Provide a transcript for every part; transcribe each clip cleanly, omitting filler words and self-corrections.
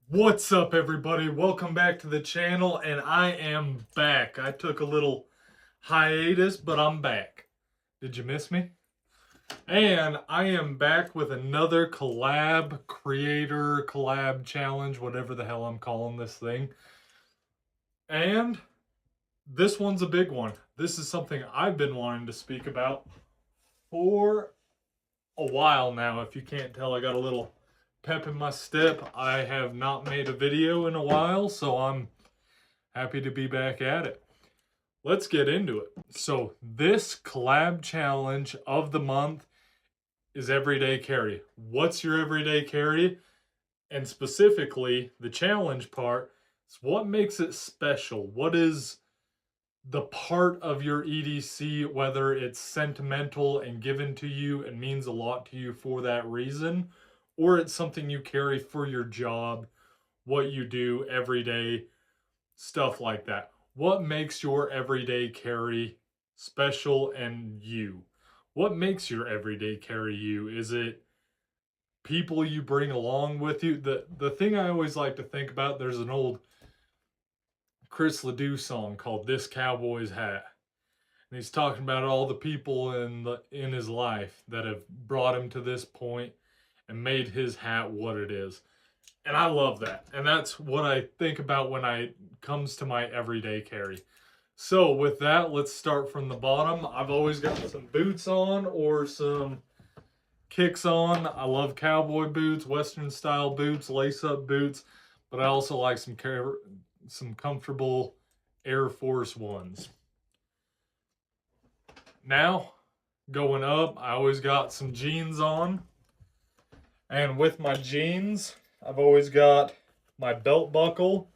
What's up, everybody? Welcome back to the channel, and I am back. I took a little hiatus, but I'm back. Did you miss me? And I am back with another collab challenge, whatever the hell I'm calling this thing. And this one's a big one. This is something I've been wanting to speak about for a while now. If you can't tell, I got a little pep in my step. I have not made a video in a while, so I'm happy to be back at it. Let's get into it. So this collab challenge of the month is everyday carry. What's your everyday carry? And specifically, the challenge part is what makes it special. What is the part of your EDC, whether it's sentimental and given to you and means a lot to you for that reason, or it's something you carry for your job, what you do every day, stuff like that. What makes your everyday carry special and you? What makes your everyday carry you? Is it people you bring along with you? The thing I always like to think about, there's an old Chris Ledoux song called This Cowboy's Hat. And he's talking about all the people in his life that have brought him to this point and made his hat what it is. And I love that. And that's what I think about when it comes to my everyday carry. So with that, let's start from the bottom. I've always got some boots on or some kicks on. I love cowboy boots, Western style boots, lace-up boots, but I also like some comfortable Air Force Ones. Now, going up, I always got some jeans on. And with my jeans, I've always got my belt buckle.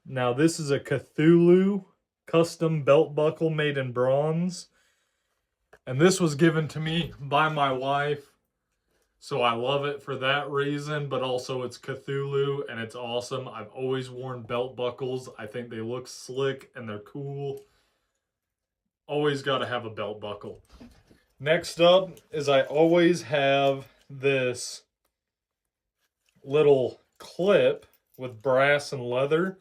Now, this is a Cthulhu custom belt buckle made in bronze. And this was given to me by my wife. So I love it for that reason, but also it's Cthulhu and it's awesome. I've always worn belt buckles. I think they look slick and they're cool. Always got to have a belt buckle. Next up is I always have this little clip with brass and leather.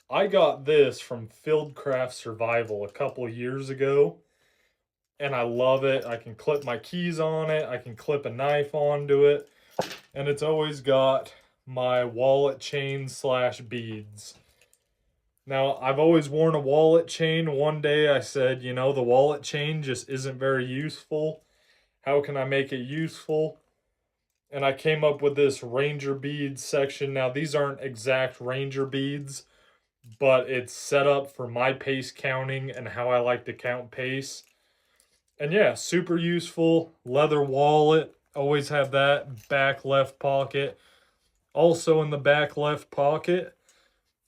I got this from Fieldcraft Survival a couple of years ago. And I love it. I can clip my keys on it. I can clip a knife onto it. And it's always got my wallet chain / beads. Now, I've always worn a wallet chain. One day I said, you know, the wallet chain just isn't very useful. How can I make it useful? And I came up with this Ranger beads section. Now, these aren't exact Ranger beads, but it's set up for my pace counting and how I like to count pace. And yeah, super useful. Leather wallet. Always have that. Back left pocket. Also in the back left pocket,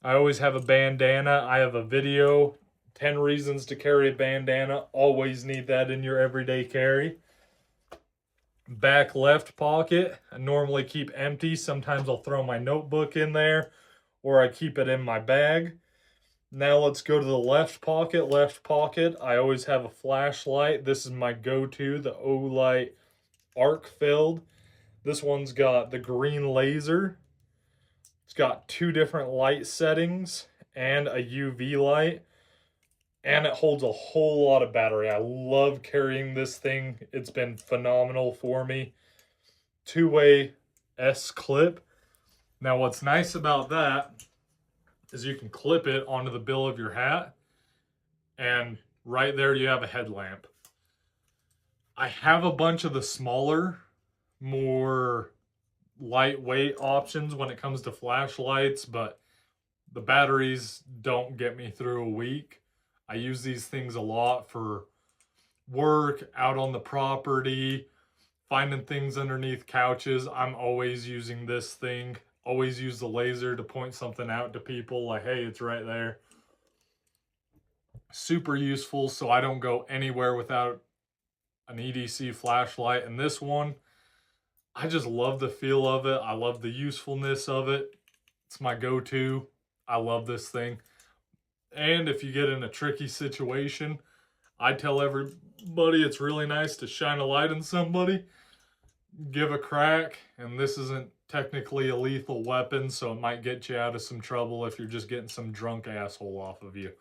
I always have a bandana. I have a video, 10 reasons to carry a bandana. Always need that in your everyday carry. Back left pocket, I normally keep empty. Sometimes I'll throw my notebook in there, or I keep it in my bag. Now let's go to the left pocket. Left pocket, I always have a flashlight. This is my go-to, the Olight arc filled. This one's got the green laser. It's got 2 different light settings and a UV light. And it holds a whole lot of battery. I love carrying this thing. It's been phenomenal for me. 2-way S clip. Now what's nice about that is you can clip it onto the bill of your hat, and right there you have a headlamp. I have a bunch of the smaller, more lightweight options when it comes to flashlights, but the batteries don't get me through a week. I use these things a lot for work, out on the property, finding things underneath couches. I'm always using this thing. Always use the laser to point something out to people like, hey, it's right there. Super useful, so I don't go anywhere without an EDC flashlight. And this one, I just love the feel of it. I love the usefulness of it. It's my go-to. I love this thing. And if you get in a tricky situation, I tell everybody it's really nice to shine a light on somebody, give a crack, and this isn't technically a lethal weapon, so it might get you out of some trouble if you're just getting some drunk asshole off of you.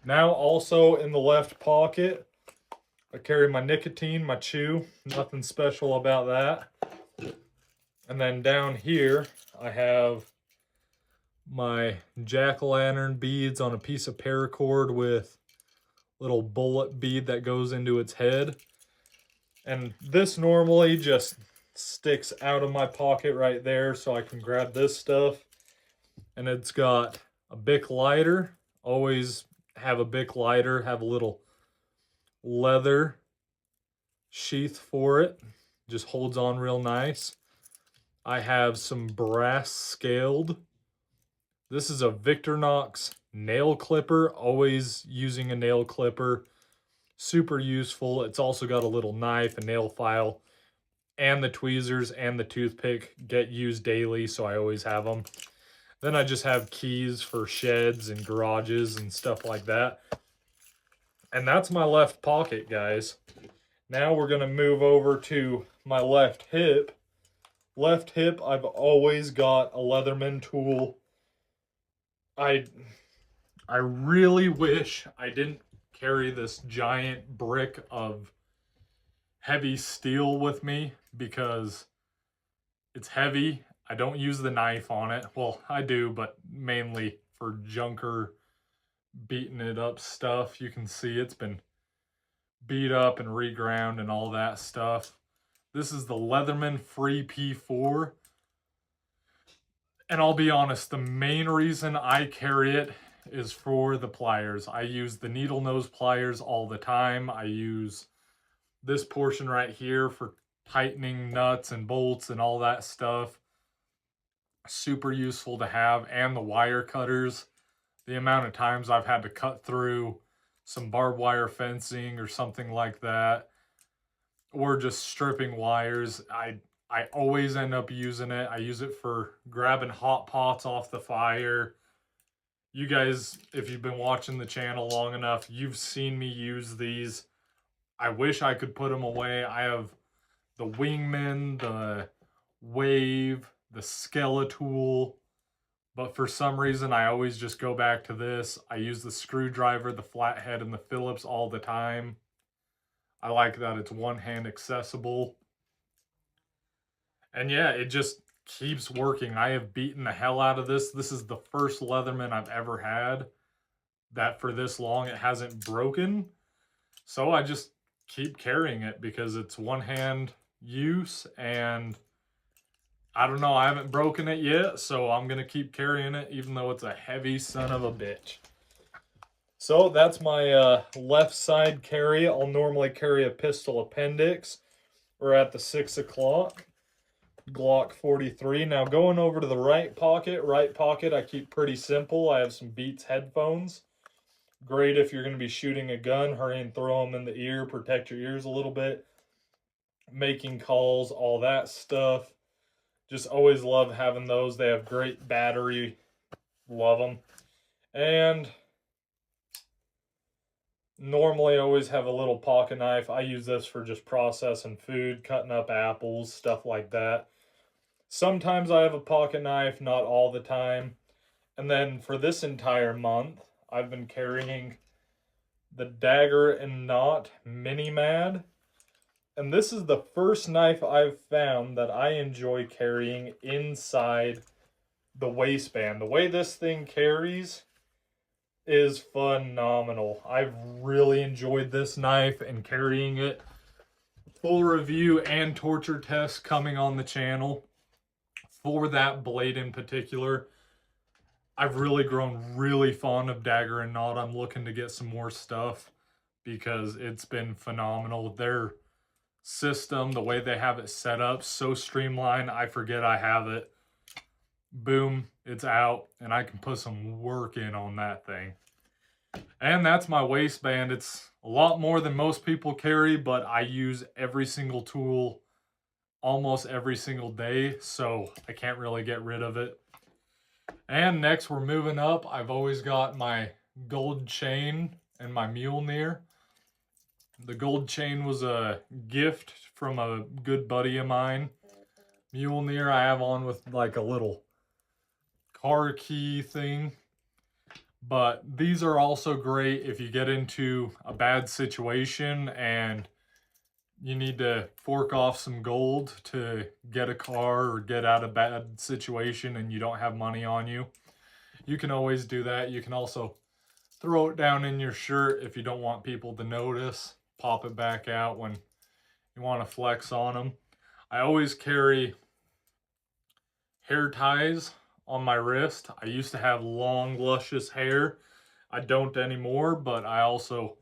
Now, also in the left pocket, I carry my nicotine, my chew. Nothing special about that. And then down here, I have my jack-o'-lantern beads on a piece of paracord with little bullet bead that goes into its head. And this normally just sticks out of my pocket right there so I can grab this stuff. And it's got a Bic lighter. Always have a Bic lighter, have a little leather sheath for it. Just holds on real nice. I have some brass scaled. This is a Victorinox nail clipper. Always using a nail clipper. Super useful. It's also got a little knife, a nail file, and the tweezers and the toothpick get used daily, so I always have them. Then I just have keys for sheds and garages and stuff like that. And that's my left pocket, guys. Now we're going to move over to my left hip. Left hip, I've always got a Leatherman tool. I really wish I didn't carry this giant brick of heavy steel with me because it's heavy. I don't use the knife on it. Well, I do, but mainly for junker beating it up stuff. You can see it's been beat up and reground and all that stuff. This is the Leatherman Free P4. And I'll be honest, the main reason I carry it is for the pliers. I use the needle nose pliers all the time. I use this portion right here for tightening nuts and bolts and all that stuff. Super useful to have. And the wire cutters. The amount of times I've had to cut through some barbed wire fencing or something like that, or just stripping wires, I always end up using it. I use it for grabbing hot pots off the fire. You guys, if you've been watching the channel long enough, you've seen me use these. I wish I could put them away. I have the Wingman, the Wave, the Skeletool, but for some reason I always just go back to this. I use the screwdriver, the flathead, and the Phillips all the time. I like that it's one-hand accessible. And yeah, it just keeps working. I have beaten the hell out of this. This is the first Leatherman I've ever had that for this long it hasn't broken. So I just keep carrying it because it's one-hand use, and I don't know, I haven't broken it yet, so I'm going to keep carrying it even though it's a heavy son of a bitch. So that's my left side carry. I'll normally carry a pistol appendix. We're at the 6 o'clock. Glock 43. Now going over to the right pocket I keep pretty simple. I have some Beats headphones. Great if you're going to be shooting a gun. Hurry and throw them in the ear. Protect your ears a little bit. Making calls, all that stuff. Just always love having those. They have great battery. Love them. And normally I always have a little pocket knife. I use this for just processing food, cutting up apples, stuff like that. Sometimes I have a pocket knife, not all the time. And then for this entire month, I've been carrying the Dagger and Knot Mini Mad. And this is the first knife I've found that I enjoy carrying inside the waistband. The way this thing carries is phenomenal. I've really enjoyed this knife and carrying it. Full review and torture test coming on the channel for that blade in particular. I've really grown really fond of Dagger and Knot. I'm looking to get some more stuff because it's been phenomenal. Their system, the way they have it set up, so streamlined, I forget I have it. Boom, it's out, and I can put some work in on that thing. And that's my waistband. It's a lot more than most people carry, but I use every single tool almost every single day, so I can't really get rid of it. And next we're moving up. I've always got my gold chain and my Mjolnir. The gold chain was a gift from a good buddy of mine. Mjolnir I have on with like a little car key thing. But these are also great if you get into a bad situation and you need to fork off some gold to get a car or get out of a bad situation and you don't have money on you. You can always do that. You can also throw it down in your shirt if you don't want people to notice. Pop it back out when you want to flex on them. I always carry hair ties on my wrist. I used to have long, luscious hair. I don't anymore, but I also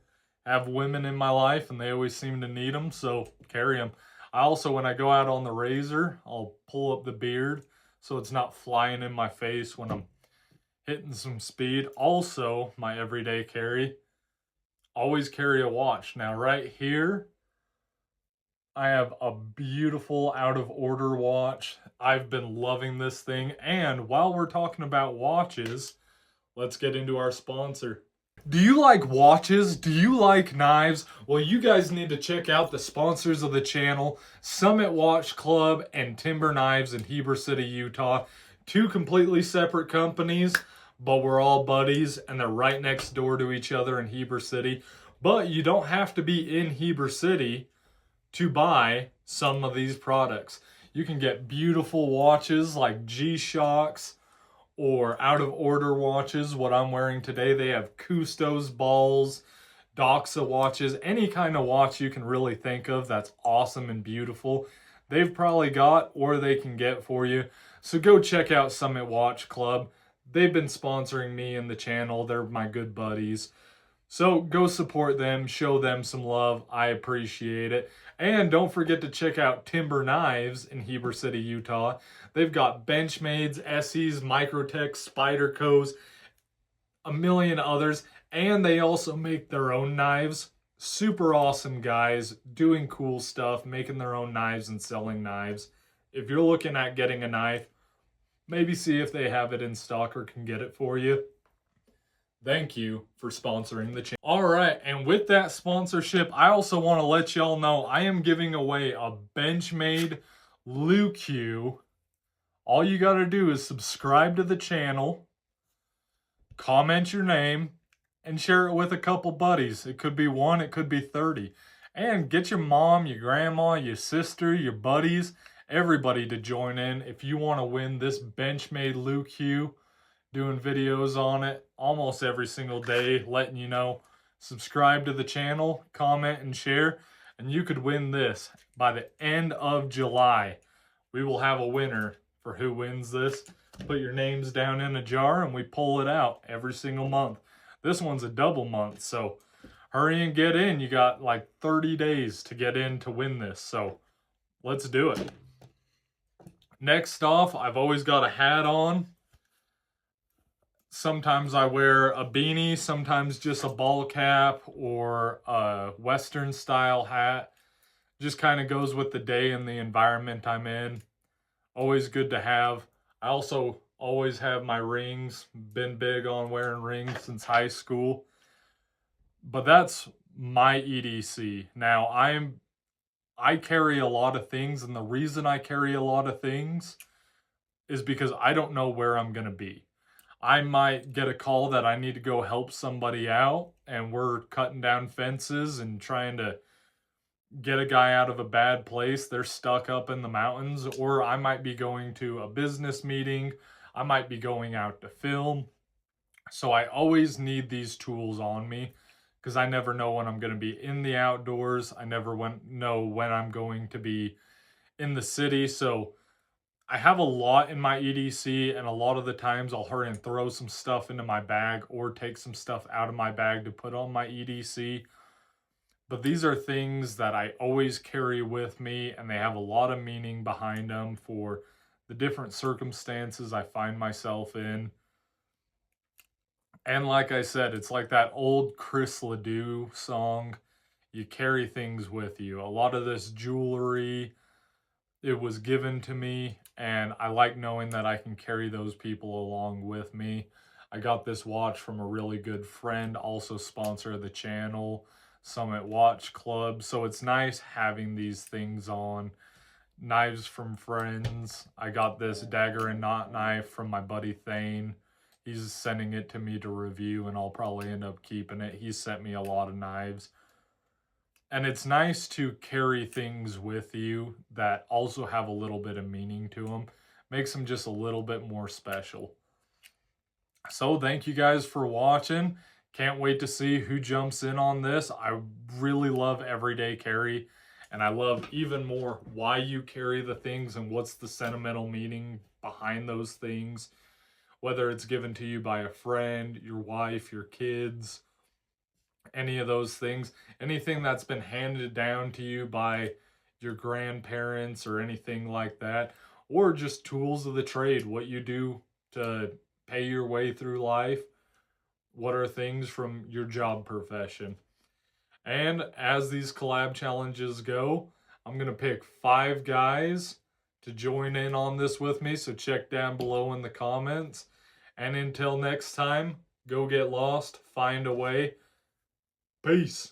have women in my life and they always seem to need them, so carry them. I also, when I go out on the razor, I'll pull up the beard so it's not flying in my face when I'm hitting some speed. Also, my everyday carry, always carry a watch. Now, right here, I have a beautiful out of order watch. I've been loving this thing. And while we're talking about watches, let's get into our sponsor. Do you like watches? Do you like knives? Well, you guys need to check out the sponsors of the channel, Summit Watch Club and Timber Knives in Heber City, Utah. Two completely separate companies, but we're all buddies and they're right next door to each other in Heber City. But you don't have to be in Heber City to buy some of these products. You can get beautiful watches like G-Shocks or out of order watches. What I'm wearing today, they have Custos balls, Doxa watches, any kind of watch you can really think of that's awesome and beautiful. They've probably got or they can get for you. So go check out Summit Watch Club. They've been sponsoring me and the channel. They're my good buddies. So go support them, show them some love. I appreciate it. And don't forget to check out Timber Knives in Heber City, Utah. They've got Benchmades, Essies, Microtech, Spydercos, a million others. And they also make their own knives. Super awesome guys, doing cool stuff, making their own knives and selling knives. If you're looking at getting a knife, maybe see if they have it in stock or can get it for you. Thank you for sponsoring the channel. All right, and with that sponsorship, I also want to let y'all know I am giving away a Benchmade Lu-Q. All you got to do is subscribe to the channel, comment your name, and share it with a couple buddies. It could be 1, it could be 30. And get your mom, your grandma, your sister, your buddies, everybody to join in if you want to win this Benchmade Lu-Q. Doing videos on it almost every single day, letting you know. Subscribe to the channel, comment, and share, and you could win this. By the end of July, we will have a winner for who wins this. Put your names down in a jar, and we pull it out every single month. This one's a double month, so hurry and get in. You got like 30 days to get in to win this, so let's do it. Next off, I've always got a hat on. Sometimes I wear a beanie, sometimes just a ball cap or a Western style hat. Just kind of goes with the day and the environment I'm in. Always good to have. I also always have my rings. Been big on wearing rings since high school. But that's my EDC. Now I carry a lot of things, and the reason I carry a lot of things is because I don't know where I'm going to be. I might get a call that I need to go help somebody out, and we're cutting down fences and trying to get a guy out of a bad place. They're stuck up in the mountains. Or I might be going to a business meeting. I might be going out to film. So I always need these tools on me because I never know when I'm going to be in the outdoors. I never know when I'm going to be in the city. So I have a lot in my EDC, and a lot of the times I'll hurry and throw some stuff into my bag or take some stuff out of my bag to put on my EDC. But these are things that I always carry with me, and they have a lot of meaning behind them for the different circumstances I find myself in. And like I said, it's like that old Chris Ledoux song, you carry things with you. A lot of this jewelry, it was given to me, and I like knowing that I can carry those people along with me. I got this watch from a really good friend, also sponsor of the channel, Summit Watch Club. So it's nice having these things on. knives from friends. I got this dagger and knot knife from my buddy Thane. He's sending it to me to review, and I'll probably end up keeping it. He sent me a lot of knives. And it's nice to carry things with you that also have a little bit of meaning to them. Makes them just a little bit more special. So thank you guys for watching. Can't wait to see who jumps in on this. I really love everyday carry, and I love even more why you carry the things and what's the sentimental meaning behind those things. Whether it's given to you by a friend, your wife, your kids, any of those things. Anything that's been handed down to you by your grandparents or anything like that. Or just tools of the trade, what you do to pay your way through life. What are things from your job profession? And as these collab challenges go, I'm going to pick 5 guys to join in on this with me. So check down below in the comments. And until next time, go get lost, find a way. Peace.